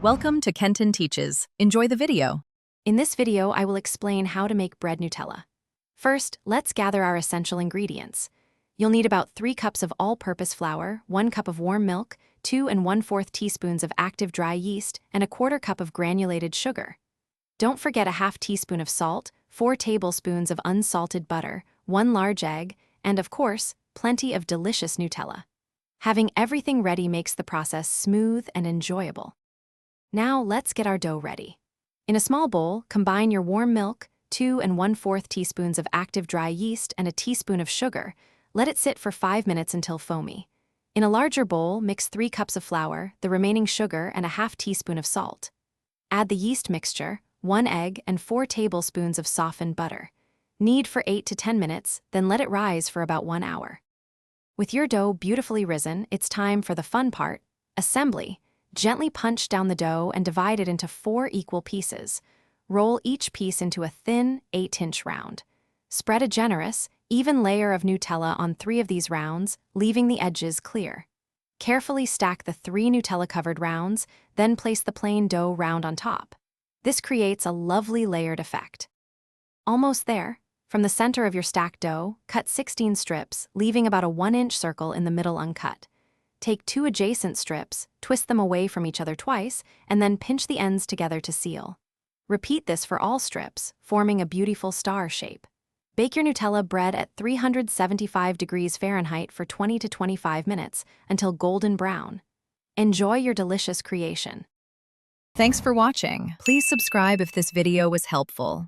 Welcome to Kenton Teaches. Enjoy the video. In this video, I will explain how to make bread Nutella. First, let's gather our essential ingredients. You'll need about 3 cups of all-purpose flour, 1 cup of warm milk, 2 1/4 teaspoons of active dry yeast, and a 1/4 cup of granulated sugar. Don't forget a 1/2 teaspoon of salt, 4 tablespoons of unsalted butter, 1 large egg, and of course, plenty of delicious Nutella. Having everything ready makes the process smooth and enjoyable. Now let's get our dough ready. In a small bowl, combine your warm milk, 2 1/4 teaspoons of active dry yeast, and a teaspoon of sugar. Let it sit for 5 minutes until foamy. In a larger bowl, mix 3 cups of flour, the remaining sugar, and a 1/2 teaspoon of salt. Add the yeast mixture, 1 egg, and 4 tablespoons of softened butter. Knead for 8 to 10 minutes, then let it rise for about 1 hour. With your dough beautifully risen, it's time for the fun part, assembly. Gently punch down the dough and divide it into 4 equal pieces. Roll each piece into a thin, 8-inch round. Spread a generous, even layer of Nutella on 3 of these rounds, leaving the edges clear. Carefully stack the 3 Nutella-covered rounds, then place the plain dough round on top. This creates a lovely layered effect. Almost there. From the center of your stacked dough, cut 16 strips, leaving about a 1-inch circle in the middle uncut. Take 2 adjacent strips, twist them away from each other twice, and then pinch the ends together to seal. Repeat this for all strips, forming a beautiful star shape. Bake your Nutella bread at 375 degrees Fahrenheit for 20 to 25 minutes until golden brown. Enjoy your delicious creation. Thanks for watching. Please subscribe if this video was helpful.